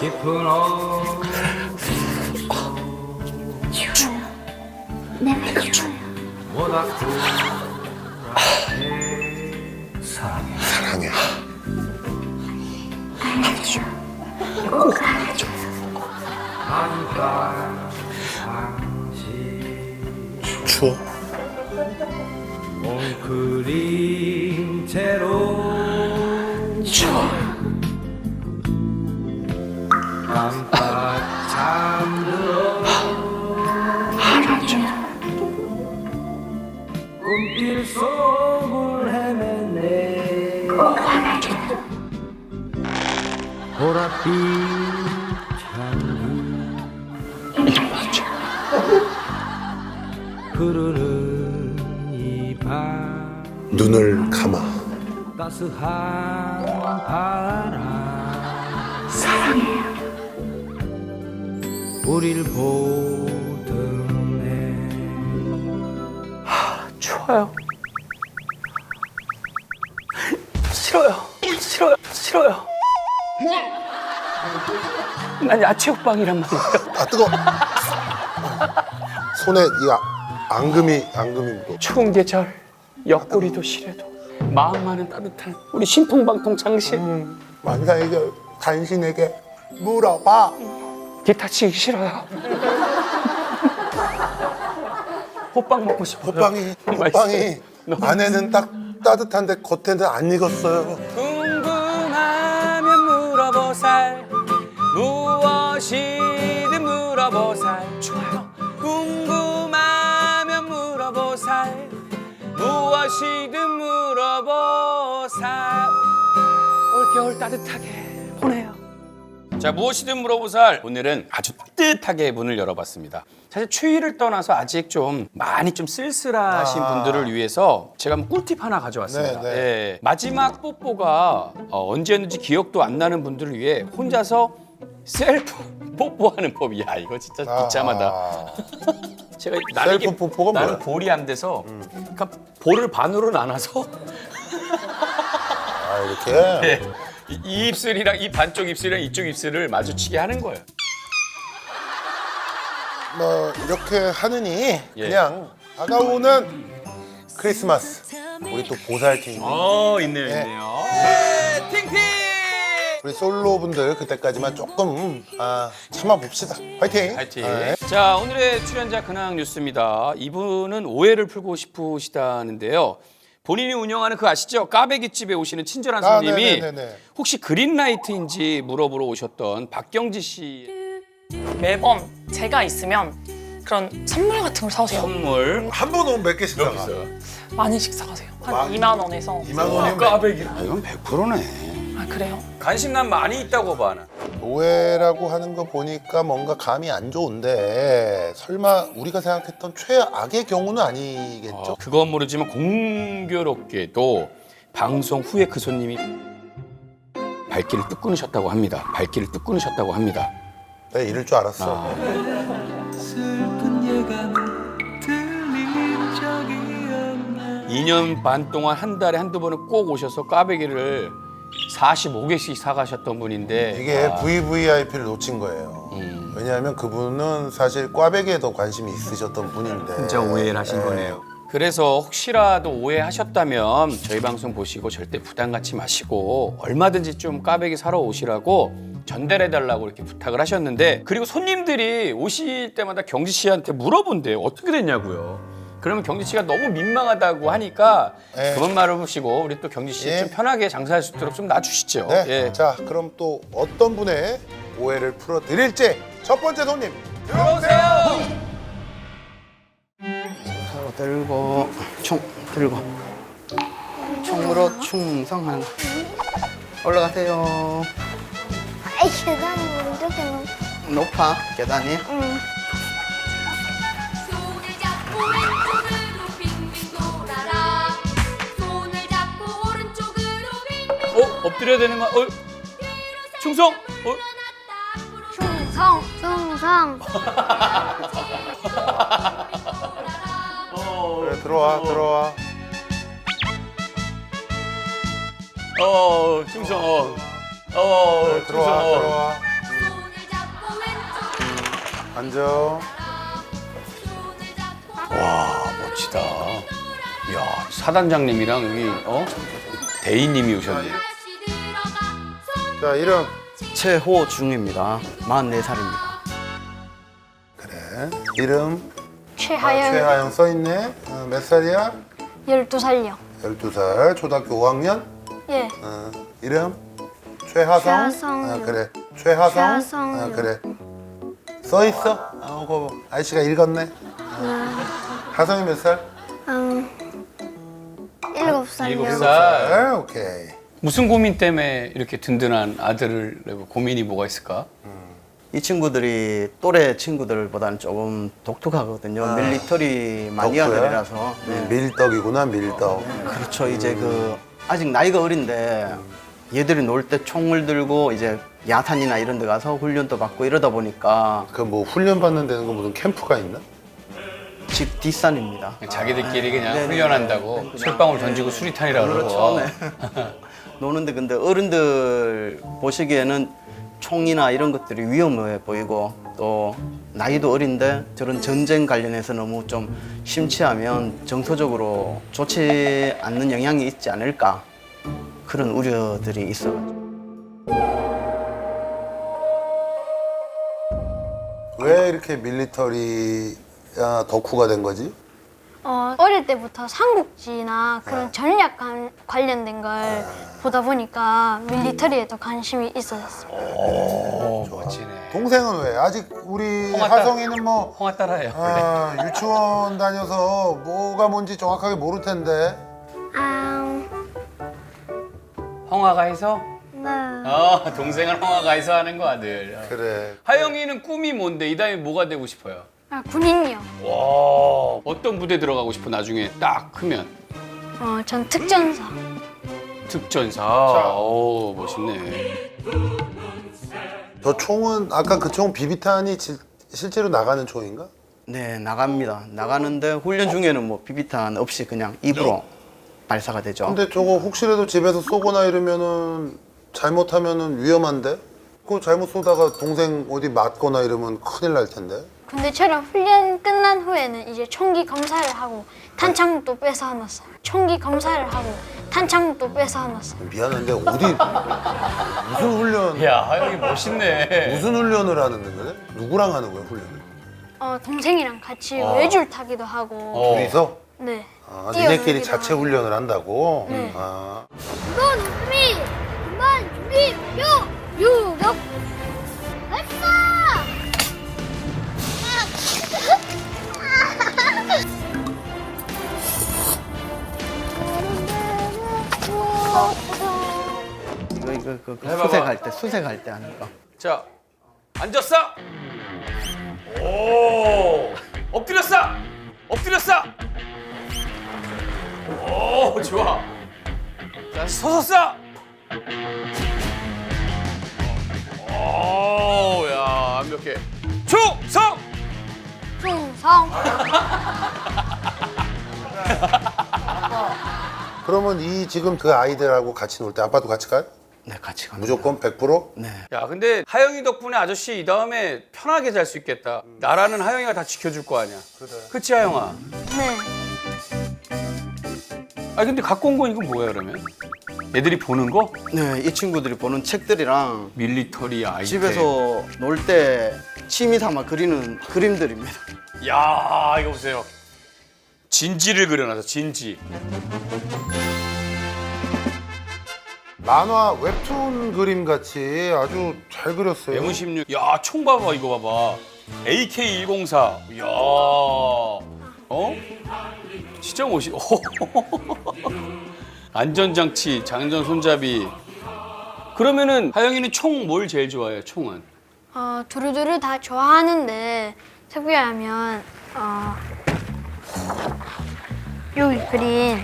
깊은 내가 추워요. 모닥불 사랑해. 사랑해. 꼭 알아줘. 한밤 상시 추워. 몽크린 채로 추워. 깜빡 잠들어 알아줘. 꿈길 속을 헤매네 꼭 알아줘. 보랏빛 향기 알아줘. 흐르는 이 밤 눈을 감아. 따스한 바람 사랑해요. 우릴 보던 해 추워요. 싫어요. 싫어요. 싫어요. 난 야채국빵이란 말이에요. 아 뜨거. 손에 이 앙금이 묻어. 추운 계절, 옆구리도 시려도 마음만은 따뜻한 우리 신통방통 장신. 만사에게 간신에게 물어봐. 기타 치기 싫어요. 호빵 먹고 싶어요. 호빵이 맛있어요. 너무 안에는 딱 따뜻한데 겉에는 안 익었어요. 궁금하면 물어보살, 무엇이든 물어보살. 좋아요. 궁금하면 물어보살, 무엇이든 물어보살. 올겨울 따뜻하게 보내요. 자, 무엇이든 물어보살. 오늘은 아주 따뜻하게 문을 열어봤습니다. 사실 추위를 떠나서 아직 좀 많이 좀 쓸쓸하신 분들을 위해서 제가 한번 꿀팁 하나 가져왔습니다. 네, 네. 예, 마지막 뽀뽀가 언제였는지 기억도 안 나는 분들을 위해 혼자서 셀프 뽀뽀하는 법이야. 이거 진짜 비참하다. 제가 셀프 뽀뽀가 나는 뭐야? 볼이 안 돼서 그러니까 볼을 반으로 나눠서 아 이렇게. 네. 이 입술이랑 이 반쪽 입술이랑 이쪽 입술을 마주치게 하는 거예요. 뭐 이렇게 하느니 예. 그냥 다가오는 크리스마스. 우리 또 보살팀. 있네요, 네. 있네요. 팅팅! 우리 솔로분들 그때까지만 조금 참아봅시다. 화이팅! 파이팅. 네. 자, 오늘의 출연자 근황 뉴스입니다. 이분은 오해를 풀고 싶으시다는데요. 본인이 운영하는 그 아시죠? 까베기집에 오시는 친절한 손님이 네네네네. 혹시 그린라이트인지 물어보러 오셨던 박경지 씨 매번 제가 있으면 그런 선물 같은 걸 사오세요. 선물. 한 번 오면 몇 개씩 사가? 많이씩 사가세요. 한 많이? 2만 원에서. 2만 원이면 까베기. 이건 100%네. 아 그래요? 관심난 많이 있다고 봐. 나. 오해라고 하는 거 보니까 뭔가 감이 안 좋은데 설마 우리가 생각했던 최악의 경우는 아니겠죠? 그건 모르지만 공교롭게도 방송 후에 그 손님이 발길을 뚝 끊으셨다고 합니다. 발길을 뚝 끊으셨다고 합니다. 내가 이럴 줄 알았어. 슬픈 예감은 들린 적이 없나 2년 반 동안 한 달에 한두 번은 꼭 오셔서 까베기를 45개씩 사가셨던 분인데 이게 VVIP를 놓친 거예요. 왜냐하면 그분은 사실 꽈배기에 더 관심이 있으셨던 분인데 진짜 오해를 하신 거네요. 그래서 혹시라도 오해하셨다면 저희 방송 보시고 절대 부담 갖지 마시고 얼마든지 좀 까베기 사러 오시라고 전달해달라고 이렇게 부탁을 하셨는데 그리고 손님들이 오실 때마다 경지 씨한테 물어본대요. 어떻게 됐냐고요. 그러면 경지 씨가 너무 민망하다고 하니까 네. 그만 말아보시고 우리 또 경지 씨 예. 좀 편하게 장사할 수 있도록 좀 놔주시죠. 네. 예. 자, 그럼 또 어떤 분의 오해를 풀어드릴지 첫 번째 손님 들어오세요. 서로 들고 총 들고 총으로 충성한 올라가세요. 아이 계단이 어떻게 넘? 높아 계단이. 손을 잡고 왼쪽으로 빙빙 돌아라. 손을 잡고 오른쪽으로 빙빙 엎드려야 되는 거. 충성. 충성, 충성. 그래, 들어와. 충성. 들어와. 앉아. 와 멋지다. 이야 사단장님이랑 여기 대인님이 오셨네. 다시 들어가 손 자, 이름. 최호중입니다. 44살입니다. 그래. 이름. 최하영 최하영 써있네. 몇 살이야? 12살요. 12살. 초등학교 5학년. 예. 이름. 최하성. 최하성이요. 그래. 최하성. 최하성이요. 그래. 써있어? 그거 아저씨가 읽었네. 하성이 몇 살? 7살요. 7살. 오케이. 무슨 고민 때문에 이렇게 든든한 아들을 내고 고민이 뭐가 있을까? 이 친구들이 또래 친구들보다는 조금 독특하거든요. 밀리터리 마니아들이라서. 네. 밀떡이구나, 밀떡. 그렇죠. 이제 그 아직 나이가 어린데 얘들이 놀 때 총을 들고 이제 야탄이나 이런 데 가서 훈련도 받고 이러다 보니까 그 뭐 훈련 받는 데는 거 무슨 캠프가 있나? 집 뒷산입니다. 자기들끼리 그냥 네네. 훈련한다고 철방울 던지고 수리탄이라고 그러고. 그렇죠. 네. 노는데 근데 어른들 보시기에는 총이나 이런 것들이 위험해 보이고 또 나이도 어린데 저런 전쟁 관련해서 너무 좀 심취하면 정서적으로 좋지 않는 영향이 있지 않을까 그런 우려들이 있어가지고. 왜 이렇게 밀리터리 덕후가 된 거지? 어릴 때부터 삼국지나 그런 전략 관련된 걸 보다 보니까 밀리터리에도 관심이 있어졌어요. 오 멋지네. 동생은 왜? 아직 우리 홍아 딸. 하성이는 뭐 홍아 따라해요. 원래. 유치원 다녀서 뭐가 뭔지 정확하게 모를 텐데. 홍아가 해서? 네. 동생은 홍아가 해서 하는 거 아들. 그래. 하영이는 꿈이 뭔데? 이 다음에 뭐가 되고 싶어요? 군인이요. 와 어떤 부대 들어가고 싶어 나중에 딱 크면? 전 특전사. 특전사. 오 멋있네. 저 총은 아까 그 총 비비탄이 실제로 나가는 총인가? 네, 나갑니다. 나가는데 훈련 중에는 뭐 비비탄 없이 그냥 입으로 발사가 되죠. 근데 저거 혹시라도 집에서 쏘거나 이러면은 잘못하면은 위험한데? 그거 잘못 쏘다가 동생 어디 맞거나 이러면 큰일 날 텐데. 군대처럼 훈련 끝난 후에는 이제 총기 검사를 하고 탄창도 뺏어 놨어요. 총기 검사를 하고 탄창도 뺏어 놨어요. 미안한데 어디 무슨 훈련 야 하영이 멋있네. 무슨 훈련을 하는 거래? 누구랑 하는 거야 훈련을? 동생이랑 같이 외줄 타기도 하고. 둘이서? 네. 니네끼리 뛰어놀기도 자체 하고. 훈련을 한다고? 네. 이번 준비 이번 준비 유격 발사 이거 해봐봐. 수색할 때 하는 거. 자 앉았어. 오 엎드렸어. 엎드렸어. 오 좋아. 자 서서 오야 완벽해. 충성. 충성. 그러면 이 지금 그 아이들하고 같이 놀 때 아빠도 같이 가요? 네, 같이 갑니다. 무조건 100%? 네. 야 근데 하영이 덕분에 아저씨 이 다음에 편하게 잘 수 있겠다. 나라는 하영이가 다 지켜줄 거 아니야. 그치 하영아? 네. 아 근데 갖고 온 건 이건 뭐야 그러면? 애들이 보는 거? 네, 이 친구들이 보는 책들이랑 밀리터리 아이템. 집에서 놀 때 취미 삼아 그리는 그림들입니다. 야 이거 보세요. 진지를 그려놔서 진지. 만화 웹툰 그림 같이 아주 잘 그렸어요. M16. 야, 총 봐봐 이거 봐봐. AK-104. 야, 진짜 멋있. 안전장치, 장전 손잡이. 그러면은 하영이는 총 뭘 제일 좋아해요? 총은? 두루두루 다 좋아하는데 특별하면 여기 그린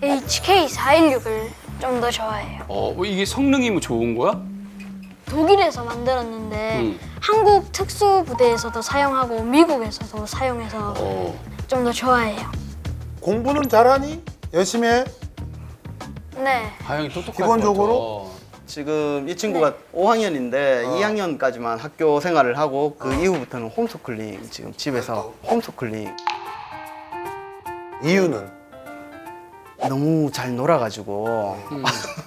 HK416을 좀 더 좋아해요. 이게 성능이 뭐 좋은 거야? 독일에서 만들었는데 한국 특수부대에서도 사용하고 미국에서도 사용해서 좀 더 좋아해요. 공부는 잘하니? 열심히 해? 네. 하영이 똑똑할 기본적으로? 것 같아. 지금 이 친구가 5학년인데 2학년까지만 학교 생활을 하고 그 이후부터는 홈스쿨링 지금 집에서 홈스쿨링 이유는? 너무 잘 놀아가지고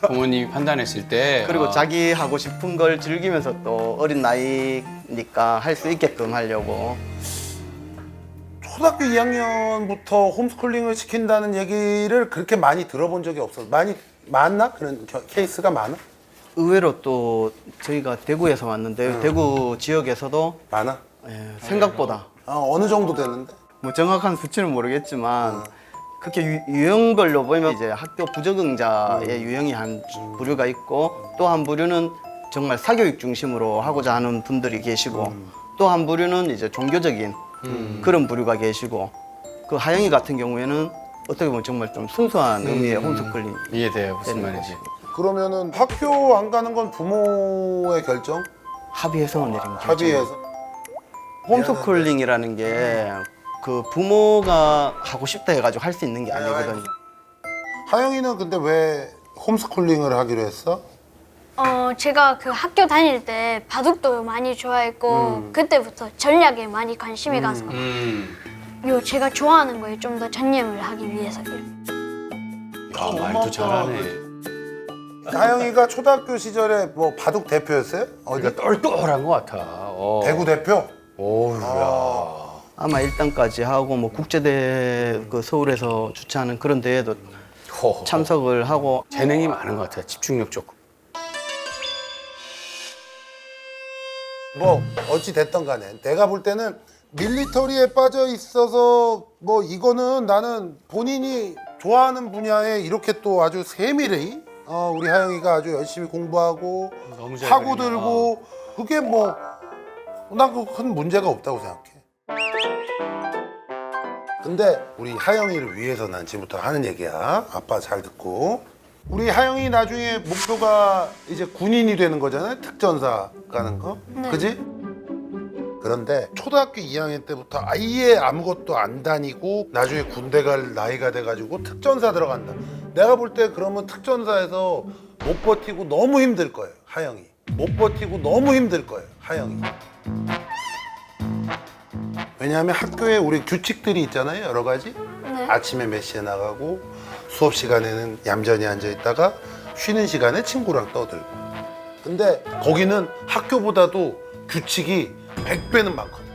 부모님이 판단했을 때 그리고 자기 하고 싶은 걸 즐기면서 또 어린 나이니까 할 수 있게끔 하려고. 초등학교 2학년부터 홈스쿨링을 시킨다는 얘기를 그렇게 많이 들어본 적이 없어. 많이 많나? 그런 케이스가 많아? 의외로 또 저희가 대구에서 왔는데 대구 지역에서도 많아? 생각보다 어느 정도 됐는데? 뭐 정확한 수치는 모르겠지만 그렇게 유형별로 보면 이제 학교 부적응자의 유형이 한 부류가 있고 또 한 부류는 정말 사교육 중심으로 하고자 하는 분들이 계시고 또 한 부류는 이제 종교적인 그런 부류가 계시고 그 하영이 같은 경우에는 어떻게 보면 정말 좀 순수한 의미의 홈스쿨링. 이해돼요 무슨 말인지. 그러면은 학교 안 가는 건 부모의 결정? 합의해서 내린 거죠. 합의해서? 홈스쿨링이라는 게 그 부모가 하고 싶다 해가지고 할 수 있는 게 아니거든요. 하영이는 근데 왜 홈스쿨링을 하기로 했어? 제가 그 학교 다닐 때 바둑도 많이 좋아했고 그때부터 전략에 많이 관심이 가서 제가 좋아하는 거에 좀 더 전념을 하기 위해서요. 야 말도 잘하네. 하영이가 초등학교 시절에 뭐 바둑 대표였어요? 어디? 그러니까 똘똘한 것 같아. 대구 대표? 오우야. 아마 1단까지 하고 뭐 국제대회 그 서울에서 주최하는 그런 대회도 참석을 하고 재능이 많은 것 같아. 집중력 좋고. 뭐 어찌 됐던 간에 내가 볼 때는 밀리터리에 빠져 있어서 뭐 이거는 나는 본인이 좋아하는 분야에 이렇게 또 아주 세밀히 우리 하영이가 아주 열심히 공부하고 너무 잘 파고들고 그게 뭐 난 그 큰 문제가 없다고 생각해. 근데 우리 하영이를 위해서 난 지금부터 하는 얘기야. 아빠 잘 듣고. 우리 하영이 나중에 목표가 이제 군인이 되는 거잖아요. 특전사 가는 거. 네. 그지? 그런데 초등학교 2학년 때부터 아예 아무것도 안 다니고 나중에 군대 갈 나이가 돼가지고 특전사 들어간다. 내가 볼 때 그러면 특전사에서 못 버티고 너무 힘들 거예요. 하영이. 못 버티고 너무 힘들 거예요. 하영이. 왜냐하면 학교에 우리 규칙들이 있잖아요. 여러 가지. 네. 아침에 몇 시에 나가고 수업 시간에는 얌전히 앉아 있다가 쉬는 시간에 친구랑 떠들고. 근데 거기는 학교보다도 규칙이 100배는 많거든.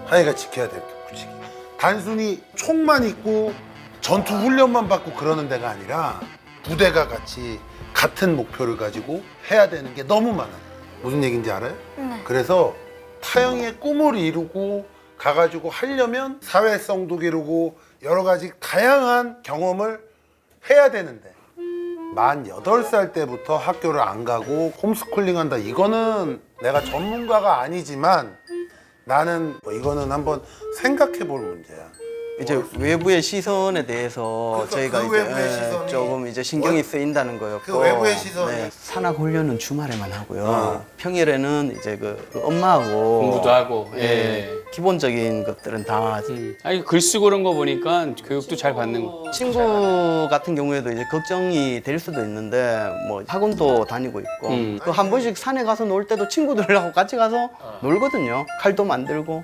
하영이가 지켜야 될 규칙이. 단순히 총만 있고 전투 훈련만 받고 그러는 데가 아니라 부대가 같이 같은 목표를 가지고 해야 되는 게 너무 많아요. 무슨 얘기인지 알아요? 네. 그래서 타영이의 꿈을 이루고 가가지고 하려면 사회성도 기르고 여러 가지 다양한 경험을 해야 되는데 만 8살 때부터 학교를 안 가고 홈스쿨링 한다. 이거는 내가 전문가가 아니지만 나는 뭐 이거는 한번 생각해 볼 문제야. 이제 외부의 시선에 대해서 그래서 저희가 그 이제 외부의 시선이 조금 이제 신경이 쓰인다는 거였고 그 외부의 시선이 산악 훈련은 주말에만 하고요. 평일에는 이제 그 엄마하고 공부도 하고. 예. 기본적인 것들은 다 아니 글 쓰고 그런 거 보니까 교육도 잘 받는 거. 친구 같은 경우에도 이제 걱정이 될 수도 있는데 뭐 학원도 다니고 있고 또 한 번씩 산에 가서 놀 때도 친구들하고 같이 가서 놀거든요. 칼도 만들고.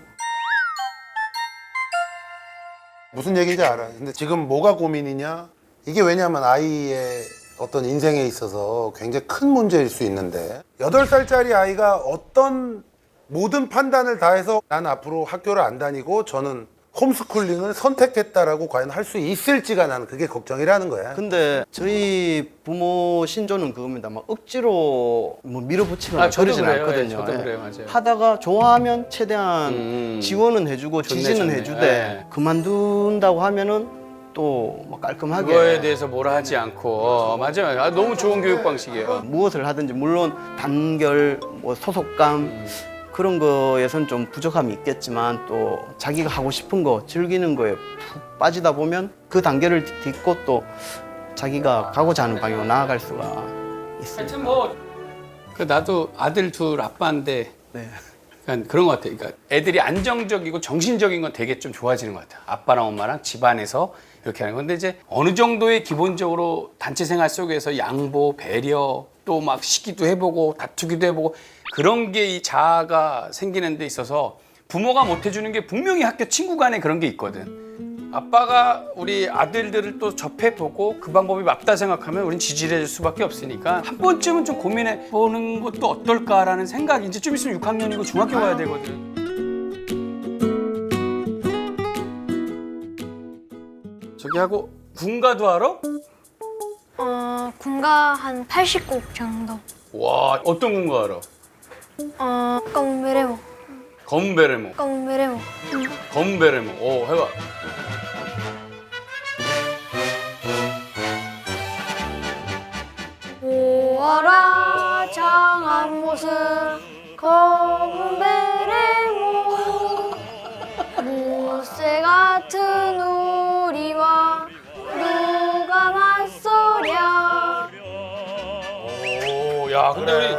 무슨 얘기인지 알아. 근데 지금 뭐가 고민이냐? 이게 왜냐면 아이의 어떤 인생에 있어서 굉장히 큰 문제일 수 있는데 8살짜리 아이가 어떤 모든 판단을 다해서 난 앞으로 학교를 안 다니고 저는 홈스쿨링을 선택했다라고 과연 할 수 있을지가 나는 그게 걱정이라는 거야. 근데 저희 부모 신조는 그겁니다. 막 억지로 뭐 밀어붙이거나 저도 그러진 그래요. 않거든요. 예, 저도 예. 그래요. 맞아요. 하다가 좋아하면 최대한 지원은 해주고 좋네, 지지는 좋네. 해주되 예. 그만둔다고 하면은 또뭐 깔끔하게 그거에 대해서 뭐라 하지 않고. 맞아요. 아, 너무 좋은 교육 방식이에요. 무엇을 하든지 물론 단결, 뭐 소속감 그런 거에선 좀 부족함이 있겠지만 또 자기가 하고 싶은 거 즐기는 거에 푹 빠지다 보면 그 단계를 딛고 또 자기가 가고자 하는 방향으로 나아갈 수가 있습니다. 하여튼 뭐 그 나도 아들 둘 아빠인데 네. 그러니까 그런 것 같아요. 그러니까 애들이 안정적이고 정신적인 건 되게 좀 좋아지는 것 같아요. 아빠랑 엄마랑 집안에서 이렇게 하는 건데 이제 어느 정도의 기본적으로 단체 생활 속에서 양보, 배려 또 막 시기도 해보고 다투기도 해보고 그런 게 이 자아가 생기는 데 있어서 부모가 못 해주는 게 분명히 학교 친구 간에 그런 게 있거든. 아빠가 우리 아들들을 또 접해보고 그 방법이 맞다 생각하면 우린 지지를 해줄 수밖에 없으니까 한 번쯤은 좀 고민해 보는 것도 어떨까라는 생각이 이제 좀 있으면 6학년이고 중학교 가야 되거든. 저기 하고 군가도 알아? 군가 한 80곡 정도. 와 어떤 군가 알아? 검베레모. 검베레모. 검베레모. 검베레모. 오 해봐. 보아라 장한 모습 검베레모 무쇠 같은 우리와 누가 맞서랴. 오, 야, 근데 우리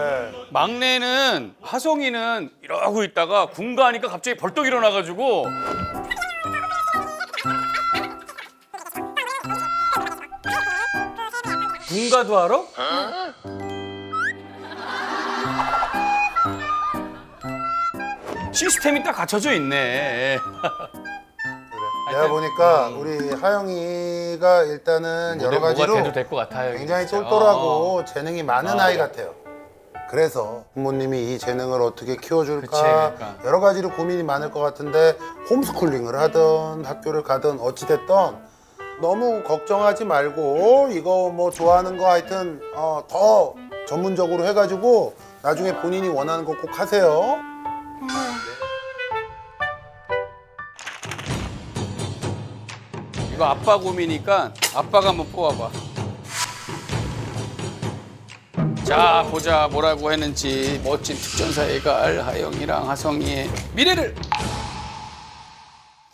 막내는 하성이는 이러고 있다가 군가하니까 갑자기 벌떡 일어나가지고 군가도 알아? 시스템이 딱 갖춰져 있네. 내가 보니까 우리 하영이가 일단은 여러 가지로 돼도 될 것 같아요. 굉장히 진짜. 똘똘하고 재능이 많은 아이 같아요. 그래서 부모님이 이 재능을 어떻게 키워줄까 그치, 그러니까. 여러 가지로 고민이 많을 것 같은데 홈스쿨링을 하든 학교를 가든 어찌됐든 너무 걱정하지 말고 이거 뭐 좋아하는 거 하여튼 더 전문적으로 해가지고 나중에 본인이 원하는 거 꼭 하세요. 이거 아빠 고미니까 아빠가 한번 뽑아봐. 자 보자 뭐라고 했는지. 멋진 특전사에 갈 하영이랑 하성이의 미래를.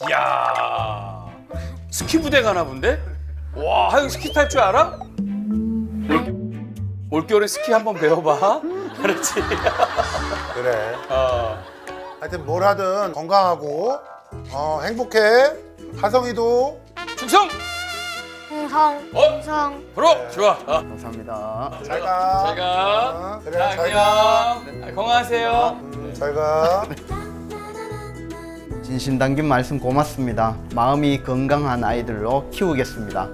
이야 스키 부대 가나 본데? 와 하영 스키 탈 줄 알아? 올겨울에 스키 한번 배워봐. 그렇지. 그래. 어. 하여튼 뭘 하든 건강하고 행복해. 하성이도 충성. 흥성. 어? 흥성. 프로 좋아. 감사합니다. 잘 가. 잘 가. 그래 자, 잘 가. 안녕. 건강하세요. 잘 가. 진심 담긴 말씀 고맙습니다. 마음이 건강한 아이들로 키우겠습니다.